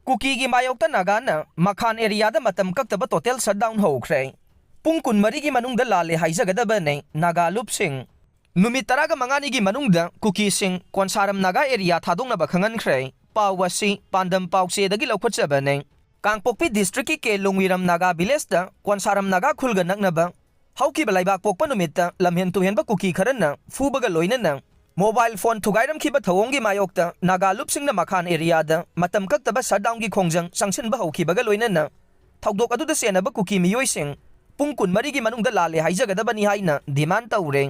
cookie की मायोक्ता नागाना मखान एरियादा मतम कक्तबा टोटल शटडाउन होख्रे पुंग कुनमरी की मनुंगदा लाले हाइजगदबने नागा लुपसिंग नुमित तरागा मंगानी की मनुंगदा कुकीसिंग कोनसारम नागा एरिया थादोंगनाबा खंगनख्रे पावसी पांडम पाउसेदगी लौखटजबने कांगपोकपी डिस्ट्रिक्ट की केलुंगविरम नागा विलेजदा कोनसारम नागा खुलगा नकनबा हौकीबा लाइबाक पोकपा नुमित्ता लमहेन तुहेनबा कुकी खरना फुबगा लोइनना मोबाइल फोन थुगाइरम खिबा थवोंगी मायोक्ता नागा लुपसिंगना मखान एरियादा मतम कक्तबा शटडाउन की खोंजंग संगसनबा हौकीबगा लोइनना थौदोक अदुदा सेनबा कुकी मियोइसिंग पुंग कुनमरी की मनुंगदा लाले हाइजगदबनी हाइना डिमांड तौरे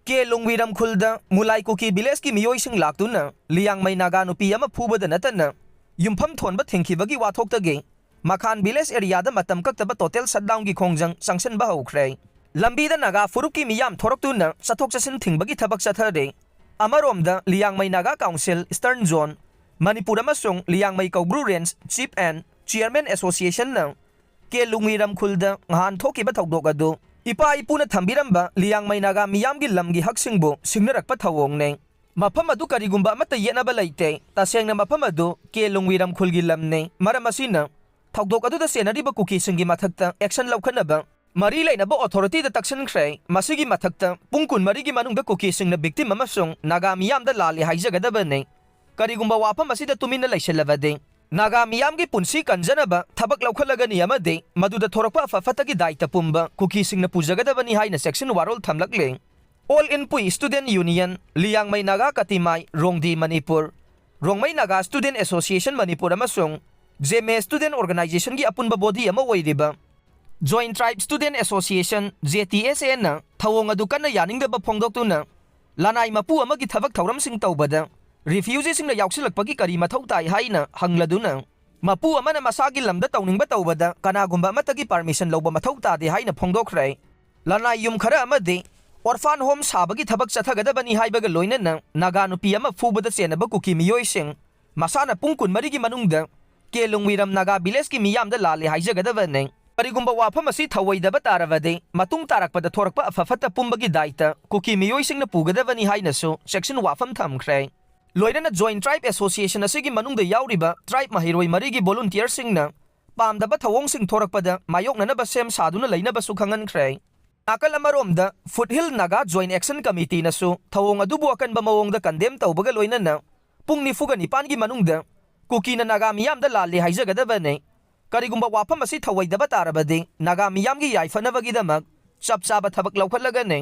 केलुंगविरम खुलदा मुलाई कुकी विलेज की मियोइसिंग लाक्तुना लियांगमै नागा नुपी अमा फुबदा नतना युमफम थोनबा थिंखिबगी वाथोक्तगे मखान विलेज एरियादा मतम कक्तबा टोटल शटडाउन की खोंजंग संगसनबा हौख्रे लंबीदा नागा फुरुप की मियाम थोरक्तुना चथोक चसिन थिंगबगी थबक चथरे अमरोमदा Liangmai Naga council eastern zone Manipur अमसुंग Liangmai Koubru range chief and chairman association न केलुंगविरम खुलदा nghan थोकिबा थौदोक अदु इपा इपुना थंबिरंबा लियांगमै नागा मियामगी लमगी हकसिंगबो सिंगनरकपा थवोंगने मफम अदु करिगुंबा अमता येनबा लैते तसेंगना मफम अदु केलुंगविरम खुलगी लमने मरम असिना थौदोक अदुदा सेनरिबा कुकीसिंगी मथक्ता एक्शन लौखनबा मरी लेनबा अथॉरिटी दा तक्सनख्रे मसिगी मथक्ता पुंग कुनमरी की मनुंगदा कुकीसिंगना विक्टिम अमसुंग नागा मियामदा लाले हाइजगदबने करिगुंबा वाफम असिदा तुमिना लैसलबदे नागा मियाम की पुंसी कंजनबा थबक लौखलगनी अमदे मदुदा थोरकपा अफफतगी दायित्व पुंबा कुकीसिंगना पुजगदबनी हाइना सेक्शन वारोल थमलकले all Inpui student union Liangmai Naga कतिमाई रोंगदी मणिपुर रोंगमै नागा स्टूडेंट एसोसिएशन मणिपुर अमसुंग जेमे स्टूडेंट ऑर्गेनाइजेशन की अपुनबा बॉडी अमा ओइरिबा joint tribe student association JTSA ना थवोंग अदु कन्ना यानिंगदबा फोंगदोक्तुना लानाई मपु अमगी थबक थौरमसिंग तौबदा रिफ्यूजीसिंग याउसिलकपगी करी मथौ ताई हाइना हंगलदुना मपु अमना मसागी लमदा तौनिंगबा तौबदा कनागुंबा अमतगी परमिशन लौबा मथौ तादे हाइना फोंगदोखरे लानाई युम खरा अमदे ऑर्फान होम साबगी थबक चथगदबनी हाइबगा लोइनना नागा नुपी अमा फुबदा चेनबा कुकी मियोइसिंग मसाना पुंग कुनमरीगी मनुंगदा केलुंगविरम नागा विलेज की मियामदा लाले हाइजगदबने करिगुंबा वाफम असि थवैदबा तारबदे मतुंग तारकपदा थोरकपा अफफता पुंबगी दायित्व कुकी मियोइसिंगना पुगदबनी हाइनासु सेक्शन वाफम थमख्रे लोइनना जॉइंट ट्राइब एसोसिएशन असिगी मनुंगदा याउरिबा ट्राइब महिरोई मरीगी वॉलंटियर सिंगना पामदबा थवोंगसिंग थोरकपदा मायोकननबा सेम सादुना लैनबसु खंगनख्रे नाकल अमरोमदा foothill Naga joint action committee नसु थवोंग अदुबु अकनबा मवोंगदा कंडेम तौबगा लोइनना पुंग निफुगा निपानगी मनुंगदा कुकीना नागा मियामदा लाले हाइजगदबने करिगुंबा वाफम असि थवैदबा तारबदे नागा मियामगी याइफनबगीदमक चप चाबा थबक लौखलगने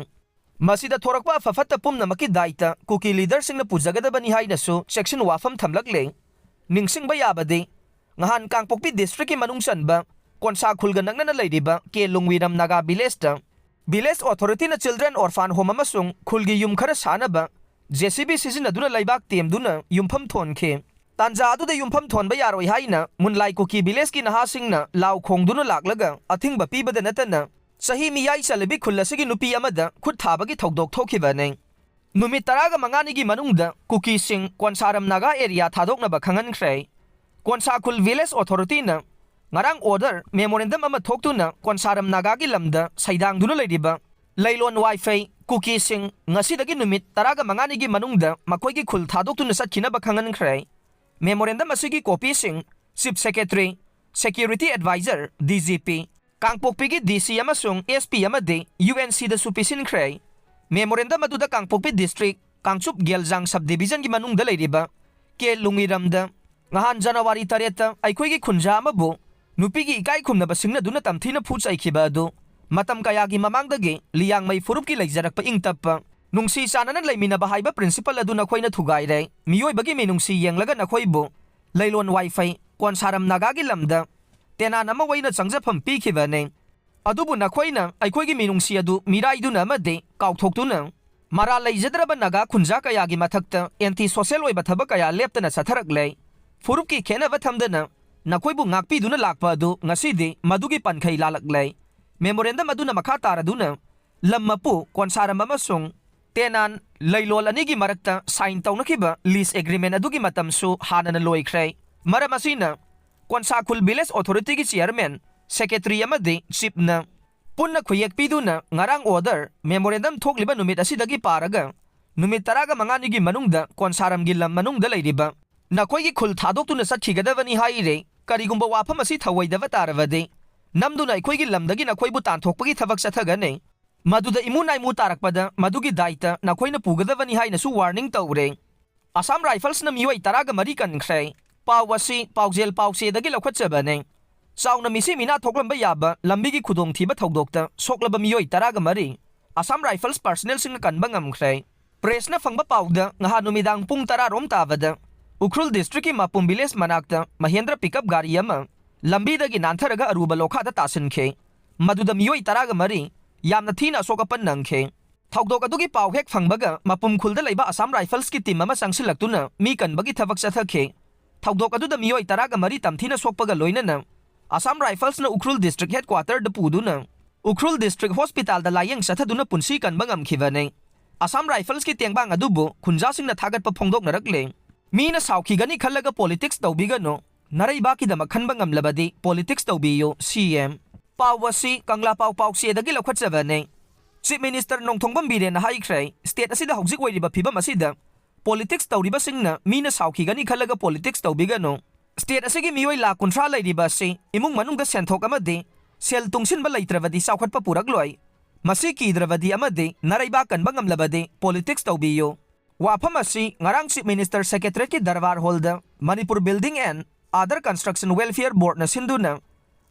मसीदा थोरकपा अफफता पुमनमकी दायित्व कुकी लीडरसिंगना पुजगदबनी हाइनसु सेक्शन वाफम थमलकले निंगसिंगबा याबदे nghan कांगपोकपी डिस्ट्रिक्ट की मनुंगसनबा कोनसा खुलगा नगनना लैरिबा केलुंगविरम नागा विलेज अथॉरिटी ना चिल्ड्रन ऑर्फान होम अमसुंग खुलगी युम खरा सानबा JCB सिजिनदुना लैबाक तेमदुना युमफम थोनखे तांजा अदुदा युमफम थोनबा यारोय हाइना मुनलाई कुकी विलेज की नहासिंगना लाव खोंगदुना लाकलगा अथिंगबा पीबदा नतना सही मियाई चलबी खुल्लसिगी नुपी अमदा खुद थाबगी थौदोक थोखिबने नुमित तरागा मंगानिगी मनुंगदा कुकीसिंग कोनसारम नागा एरिया थादोकनबा खंगनख्रे कोनसा खुल विलेज अथॉरिटी ना ngarang order memorandum ama thoktu Konsharam Naga gi lamda saidang duna leidiba leilon wifi Kukising ngasi dagi numit taraga mangani gi manungda makoi gi khul thadoktu na satkina ba khanghankhre memorandum asigi copy sing chief secretary security advisor DGP Kangpokpi gi DC amasung SP amade UNC da supisin khre memorandum aduda Kangpokpi district Kangchup Geljang subdivision gi manungda leidiba ke lungiramda ngahan January 3 aikoi gi khunja amabu Nupigi ikai khumna basingna duna tamthina phuts aikiba adu matam kaya gi mamangdagi liyang mai furup ki leijarak pa ingtappa nungsi sanana leimina ba haiba principal adu na khoina thugai re mioi bagi me nungsi yenglaga na khoibu leilon wifi Konsharam Naga gi lamda tena nama waina changjafam pi khibane adubu na khoina aikoi gi minungsi adu mirai du na made kauthok tu na mara leijadraba naga khunja kaya gi mathakta anti social oi bathaba kaya leptana satharak le furup ki khena ba thamdana Nakoibu ngakpi duna lakpa adu ngasidi madugi pankhai lalaklay memorandum aduna makha taraduna lammapu Konsharam amasung tenan leilol anigi marakta sign tawnakiba lease agreement adugi matamsu hanana loikhre maramasina Konsakul village authority gi chairman secretary amadi chief na punna khuyek piduna ngarang order memorandum thokliba numit asidagi paraga numit taraga mangani gi manungda Konsharam gi lam manungda leiriba Nakoi gi khul thadok tu na sakhigadabani haire ꯀꯔꯤꯒꯨꯝꯕ ꯋꯥꯐꯝ ꯑꯁꯤ ꯊꯧꯑꯣꯏꯗꯕ ꯇꯥꯔꯕꯗꯤ ꯅꯝꯗꯨꯅ ꯑꯩꯈꯣꯏꯒꯤ ꯂꯝꯗꯒꯤ ꯅꯈꯣꯏꯕꯨ ꯇꯥꯟꯊꯣꯛꯄꯒꯤ ꯊꯕꯛ ꯆꯠꯊꯒꯅꯤ ꯃꯗꯨꯗ ꯏꯃꯨ ꯅꯥꯏꯃꯨ ꯇꯥꯔꯛꯄꯗ ꯃꯗꯨꯒꯤ ꯗꯥꯏꯇ ꯅꯈꯣꯏꯅ ꯄꯨꯒꯗꯕꯅꯤ ꯍꯥꯏꯅꯁꯨ ꯋꯥꯔꯅꯤꯡ ꯇꯧꯔꯦ ꯑꯁꯥꯝ ꯔꯥꯏꯐꯜꯁꯅ ꯃꯤꯑꯣꯏ 13 ꯀꯟꯈ꯭ꯔꯦ ꯄꯥꯎ ꯑꯁꯤ ꯄꯥꯎꯖꯦꯜ ꯄꯥꯎꯆꯦꯗꯒꯤ ꯂꯧꯈꯠꯆꯕꯅꯤ ꯆꯥꯎꯅ ꯃꯤꯁꯤ ꯃꯤꯅꯥ ꯊꯣꯛꯂꯝꯕ ꯌꯥꯕ ꯂꯝꯕꯤꯒꯤ ꯈꯨꯗꯣꯡꯊꯤꯕ ꯊꯧꯗꯣꯛꯇ ꯁꯣꯛꯂꯕ ꯃꯤꯑꯣꯏ 13 ꯑꯁꯥꯝ ꯔꯥꯏꯐꯜꯁ ꯄꯔꯁꯅꯦꯜꯁꯤꯡꯅ ꯀꯟꯕ ꯉꯝꯈ꯭ꯔꯦ ꯄ꯭ꯔꯦꯁꯅ ꯐꯪꯕ ꯄꯥꯎꯗ ꯅꯍꯥꯟ ꯅꯨꯃꯤꯗꯥꯡ ꯄꯨꯡ 10 ꯔꯣꯝ ꯇꯥꯕꯗ ꯎꯈ꯭ꯔꯨꯜ ꯗꯤꯁꯇ꯭ꯔꯤꯛꯀꯤ ꯃꯄꯨꯝ ꯚꯤꯂꯦꯖ ꯃꯅꯥꯛꯇ ꯃꯍꯦꯟꯗ꯭ꯔ ꯄꯤꯀꯞ ꯒꯥꯔꯤ ꯑꯃ ꯂꯝꯕꯤꯗꯒꯤ ꯅꯥꯟꯊꯔꯒ ꯑꯔꯨꯕ ꯂꯣꯈꯥꯗ ꯇꯥꯁꯤꯟꯈꯤ ꯃꯗꯨꯗ ꯃꯤꯑꯣꯏ 13 ꯌꯥꯝꯅ ꯊꯤꯅ ꯑꯁꯣꯛ ꯑꯄꯟ ꯅꯪꯈꯤ ꯊꯧꯗꯣꯛ ꯑꯗꯨꯒꯤ ꯄꯥꯎ ꯍꯦꯛ ꯐꯪꯕꯒ ꯃꯄꯨꯝ ꯈꯨꯜꯗ ꯂꯩꯕ ꯑꯁꯥꯝ ꯔꯥꯏꯐꯜꯁꯀꯤ ꯇꯤꯝ ꯑꯃ ꯆꯪꯁꯤꯜꯂꯛꯇꯨꯅ ꯃꯤ ꯀꯟꯕꯒꯤ ꯊꯕꯛ ꯆꯠꯊꯈꯤ ꯊꯧꯗꯣꯛ ꯑꯗꯨꯗ ꯃꯤꯑꯣꯏ 13 ꯇꯝꯊꯤꯅ ꯁꯣꯛꯄꯒ ꯂꯣꯏꯅꯅ ꯑꯁꯥꯝ ꯔꯥꯏꯐꯜꯁꯅ ꯎꯈ꯭ꯔꯨꯜ ꯗꯤꯁꯇ꯭ꯔꯤꯛ ꯍꯦꯗꯀ꯭ꯋꯥꯇꯔꯗ ꯄꯨꯗꯨꯅ ꯎꯈ꯭ꯔꯨꯜ ꯗꯤꯁꯇ꯭ꯔꯤꯛ ꯍꯣꯁꯄꯤꯇꯥꯜꯗ ꯂꯥꯌꯦꯡ ꯆꯠꯊꯗꯨꯅ ꯄꯨꯟꯁꯤ ꯀꯟꯕ ꯉꯝꯈꯤꯕꯅꯤ ꯑꯁꯥꯝ ꯔꯥꯏꯐꯜꯁꯀꯤ ꯇꯦꯡꯕꯥꯡ ꯑꯗꯨꯕꯨ ꯈꯨꯟꯖꯥꯁꯤꯡꯅ ꯊꯥꯒꯠꯄ ꯐꯣꯡꯗꯣꯛꯅꯔꯛꯂꯦ ꯃꯤꯅ ꯁꯥꯎꯈꯤꯒꯅꯤ ꯈꯜꯂꯒ ꯄꯣꯂꯤꯇꯤꯛꯁ ꯇꯧꯕꯤꯒꯅꯨ ꯅꯔꯩꯕꯥꯛꯀꯤꯗꯃꯛ ꯈꯟꯕ ꯉꯝꯂꯕꯗꯤ ꯄꯣꯂꯤꯇꯤꯛꯁ ꯇꯧꯕꯤꯌꯨ CM ꯄꯥꯎ ꯑꯁꯤ ꯀꯪꯂꯥ ꯄꯥꯎ ꯄꯥꯎꯆꯦꯗꯒꯤ ꯂꯧꯈꯠꯆꯕꯅꯤ ꯆꯤꯞ ꯃꯤꯅꯤꯁꯇꯔ ꯅꯣꯡꯊꯣꯡꯕꯝ ꯕꯤꯔꯦꯟꯅ ꯍꯥꯏꯈ꯭ꯔꯦ ꯁ꯭ꯇꯦꯠ ꯑꯁꯤꯗ ꯍꯧꯖꯤꯛ ꯑꯣꯏꯔꯤꯕ ꯐꯤꯚꯝ ꯑꯁꯤꯗ ꯄꯣꯂꯤꯇꯤꯛꯁ ꯇꯧꯔꯤꯕꯁꯤꯡꯅ ꯃꯤꯅ ꯁꯥꯎꯈꯤꯒꯅꯤ ꯈꯜꯂꯒ ꯄꯣꯂꯤꯇꯤꯛꯁ ꯇꯧꯕꯤꯒꯅꯨ ꯁ꯭ꯇꯦꯠ ꯑꯁꯤꯒꯤ ꯃꯤꯑꯣꯏ ꯂꯥꯈ 30 ꯂꯩꯔꯤꯕ ꯑꯁꯤ ꯏꯃꯨꯡ ꯃꯅꯨꯡꯗ ꯁꯦꯟꯊꯣꯛ ꯑꯃꯗꯤ ꯁꯦꯜ ꯇꯨꯡꯁꯤꯟꯕ ꯂꯩꯇ꯭ꯔꯕꯗꯤ ꯆꯥꯎꯈꯠꯄ ꯄꯨꯔꯛꯂꯣꯏ ꯃꯁꯤ ꯀꯤꯗ꯭ꯔꯕꯗꯤ ꯑꯃꯗꯤ ꯅꯔꯩꯕꯥꯛ ꯀꯟꯕ ꯉꯝꯂꯕꯗꯤ ꯄꯣꯂꯤꯇꯤꯛꯁ ꯇꯧꯕꯤꯌꯨ ꯋꯥꯐꯝ ꯑꯁꯤ ꯉꯔꯥꯡ ꯆꯤꯞ ꯃꯤꯅꯤꯁꯇꯔ ꯁꯦꯀ꯭ꯔꯦꯇꯔꯤꯌꯦꯠꯀꯤ ꯗꯔꯕꯥꯔ ꯍꯣꯜꯗ Manipur building and other construction welfare ꯕꯣꯔꯗꯅ ꯁꯤꯟꯗꯨꯅ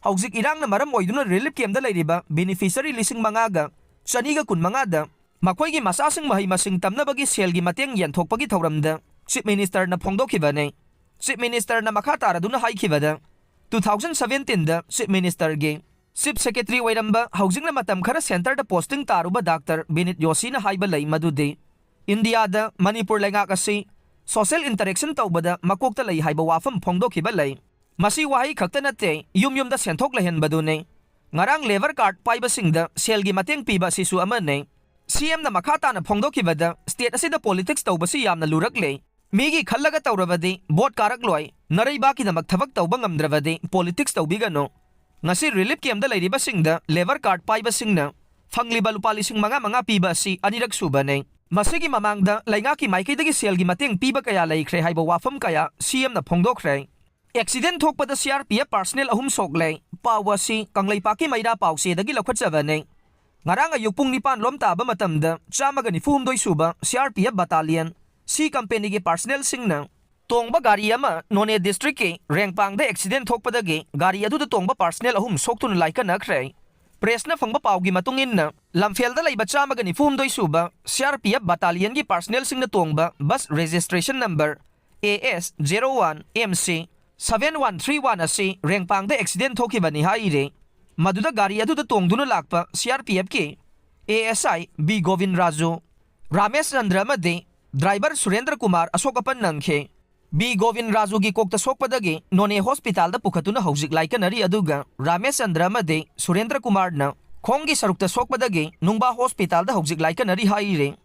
ꯍꯧꯖꯤꯛ ꯏꯔꯥꯡꯅ ꯃꯔꯝ ꯑꯣꯏꯗꯨꯅ ꯔꯤꯂꯤꯐ ꯀꯦꯝꯞꯗ ꯂꯩꯔꯤꯕ ꯕꯦꯅꯤꯐꯤꯁꯔꯤ 5,215 ꯃꯈꯣꯏꯒꯤ ꯃꯆꯥꯁꯤꯡ ꯃꯍꯩ ꯃꯁꯤꯡ ꯇꯝꯅꯕꯒꯤ ꯁꯦꯜꯒꯤ ꯃꯇꯦꯡ ꯌꯦꯟꯊꯣꯛꯄꯒꯤ ꯊꯧꯔꯝꯗ ꯆꯤꯞ ꯃꯤꯅꯤꯁꯇꯔꯅ ꯐꯣꯡꯗꯣꯛꯈꯤꯕꯅꯤ ꯆꯤꯞ ꯃꯤꯅꯤꯁꯇꯔꯅ ꯃꯈꯥ ꯇꯥꯔꯗꯨꯅ ꯍꯥꯏꯈꯤꯕꯗ 2017ꯗ ꯆꯤꯞ ꯃꯤꯅꯤꯁꯇꯔꯒꯤ ꯆꯤꯞ ꯁꯦꯀ꯭ꯔꯦꯇꯔꯤ ꯑꯣꯏꯔꯝꯕ ꯍꯧꯖꯤꯛꯅ ꯃꯇꯝ ꯈꯔ ꯁꯦꯟꯇꯔꯗ ꯄꯣꯁꯇꯤꯡ ꯇꯥꯔꯨꯕ ꯗꯥꯛꯇꯔ ꯕꯤꯅꯤꯠ ꯌꯣꯁꯤꯅ ꯍꯥꯏꯕ ꯂꯩ ꯃꯗꯨꯗꯤ ꯏꯟꯗꯤꯌꯥꯗ ꯃꯅꯤꯄꯨꯔ ꯂꯩꯉꯥꯛ ꯑꯁꯤ ꯁꯣꯁꯤꯌꯦꯜ ꯏꯟꯇꯔꯦꯛꯁꯟ ꯇꯧꯕꯗ ꯃꯀꯣꯛꯇ ꯂꯩ ꯍꯥꯏꯕ ꯋꯥꯐꯝ ꯐꯣꯡꯗꯣꯛꯈꯤꯕ ꯂꯩ ꯃꯁꯤ ꯋꯥꯍꯩ ꯈꯛꯇ ꯅꯠꯇꯦ ꯌꯨꯝꯗ ꯁꯦꯟꯊꯣꯛ ꯂꯩꯍꯟꯕꯗꯨꯅꯤ ꯉꯔꯥꯡ ꯂꯦꯕꯔ ꯀꯥꯔꯗ ꯄꯥꯏꯕꯁꯤꯡꯗ ꯁꯦꯜꯒꯤ ꯃꯇꯦꯡ ꯄꯤꯕ ꯑꯁꯤꯁꯨ ꯑꯃꯅꯤ CMꯅ ꯃꯈꯥ ꯇꯥꯅ ꯐꯣꯡꯗꯣꯛꯈꯤꯕꯗ ꯁ꯭ꯇꯦꯠ ꯑꯁꯤꯗ ꯄꯣꯂꯤꯇꯤꯛꯁ ꯇꯧꯕꯁꯤ ꯌꯥꯝꯅ ꯂꯨꯔꯛꯂꯦ ꯃꯤꯒꯤ ꯈꯜꯂꯒ ꯇꯧꯔꯕꯗꯤ ꯚꯣꯠ ꯀꯥꯔꯛꯂꯣꯏ ꯅꯔꯩꯕꯥꯛꯀꯤꯗꯃꯛ ꯊꯕꯛ ꯇꯧꯕ ꯉꯝꯗ꯭ꯔꯕꯗꯤ ꯄꯣꯂꯤꯇꯤꯛꯁ ꯇꯧꯕꯤꯒꯅꯨ ꯉꯁꯤ ꯔꯤꯂꯤꯐ ꯀꯦꯝꯞꯗ ꯂꯩꯔꯤꯕꯁꯤꯡꯗ ꯂꯦꯕꯔ ꯀꯥꯔꯗ ꯄꯥꯏꯕꯁꯤꯡꯅ ꯐꯪꯂꯤꯕ ꯂꯨꯄꯥ 5,500 ꯄꯤꯕ ꯑꯁꯤ ꯑꯅꯤꯔꯛ ꯁꯨꯕꯅꯤ ꯃꯁꯤꯒꯤ ꯃꯃꯥꯡꯗ ꯂꯩꯉꯥꯛꯀꯤ ꯃꯥꯏꯀꯩꯗꯒꯤ ꯁꯦꯜꯒꯤ ꯃꯇꯦꯡ ꯄꯤꯕ ꯀꯌꯥ ꯂꯩꯈ꯭ꯔꯦ ꯍꯥꯏꯕ ꯋꯥꯐꯝ ꯀꯌꯥ CMꯅ ꯐꯣꯡꯗꯣꯛꯈ꯭ꯔꯦ ꯑꯦꯛꯁꯤꯗꯦꯟ ꯊꯣꯛꯄꯗ CRPF ꯄꯥꯔꯁꯅꯦꯜ 3 ꯁꯣꯛꯂꯦ ꯄꯥꯎ ꯑꯁꯤ ꯀꯪꯂꯩꯄꯥꯛꯀꯤ ꯃꯩꯔꯥ ꯄꯥꯎꯆꯦꯗꯒꯤ ꯂꯧꯈꯠꯆꯕꯅꯤ ꯉꯔꯥꯡ ꯑꯌꯨꯛ ꯄꯨꯡ 9 ꯂꯣꯝ ꯇꯥꯕ ꯃꯇꯝꯗ 192 ꯁꯨꯕ CRPF ꯕꯇꯥꯂꯤꯌꯟ C ꯀꯝꯄꯦꯅꯤꯒꯤ ꯄꯥꯔꯁꯅꯦꯜꯁꯤꯡꯅ ꯇꯣꯡꯕ ꯒꯥꯔꯤ ꯑꯃ ꯅꯣꯅꯦ ꯗꯤꯁꯇ꯭ꯔꯤꯛꯀꯤ ꯔꯦꯡꯄꯥꯡꯗ ꯑꯦꯛꯁꯤꯗꯦꯟ ꯊꯣꯛꯄꯗꯒꯤ ꯒꯥꯔꯤ ꯑꯗꯨꯗ ꯇꯣꯡꯕ ꯄꯥꯔꯁꯅꯦꯜ 3 ꯁꯣꯛꯇꯨꯅ ꯂꯥꯏꯀꯠꯅꯈ꯭ꯔꯦ ꯄ꯭ꯔꯦꯁꯅ ꯐꯪꯕ ꯄꯥꯎꯒꯤ ꯃꯇꯨꯡ ꯏꯟꯅ ꯂꯝꯐꯦꯜꯗ ꯂꯩꯕ 192 ꯁꯨꯕ CRPF ꯕꯇꯥꯂꯤꯌꯟꯒꯤ ꯄꯥꯔꯁꯅꯦꯜꯁꯤꯡꯅ ꯇꯣꯡꯕ ꯕꯁ ꯔꯦꯖꯤꯁꯇ꯭ꯔꯦꯁꯟ ꯅꯝꯕꯔ AS01MC 7131 ꯑꯁꯤ ꯔꯦꯡꯄꯥꯡꯗ ꯑꯦꯛꯁꯤꯗꯦꯟ ꯊꯣꯛꯈꯤꯕꯅꯤ ꯍꯥꯏꯔꯦ ꯃꯗꯨꯗ ꯒꯥꯔꯤ ꯑꯗꯨꯗ ꯇꯣꯡꯗꯨꯅ ꯂꯥꯛꯄ CRPFꯀꯤ ASI B ꯒꯣꯕꯤꯟ ꯔꯥꯖꯨ ꯔꯥꯃꯦꯁ ꯆꯟꯗ꯭ꯔ ꯑꯃꯗꯤ ꯗ꯭ꯔꯥꯏꯚꯔ ꯁꯨꯔꯦꯟꯗ꯭ꯔ ꯀꯨꯃꯥꯔ ꯑꯁꯣꯛ ꯑꯄꯟ ꯅꯪꯈꯤ B ꯒꯣꯕꯤꯟ ꯔꯥꯖꯨꯒꯤ ꯀꯣꯛꯇ ꯁꯣꯛꯄꯗꯒꯤ ꯅꯣꯅꯦ ꯍꯣꯁꯄꯤꯇꯥꯜꯗ ꯄꯨꯈꯠꯇꯨꯅ ꯍꯧꯖꯤꯛ ꯂꯥꯏꯀꯠꯅꯔꯤ ꯑꯗꯨꯒ ꯔꯥꯃꯦꯁ ꯆꯟꯗ꯭ꯔ ꯑꯃꯗꯤ ꯁꯨꯔꯦꯟꯗ꯭ꯔ ꯀꯨꯃꯥꯔꯅ ꯈꯣꯡꯒꯤ ꯁꯔꯨꯛꯇ ꯁꯣꯛꯄꯗꯒꯤ ꯅꯨꯡꯕꯥ ꯍꯣꯁꯄꯤꯇꯥꯜꯗ ꯍꯧꯖꯤꯛ ꯂꯥꯏꯀꯠꯅꯔꯤ ꯍꯥꯏꯔꯦ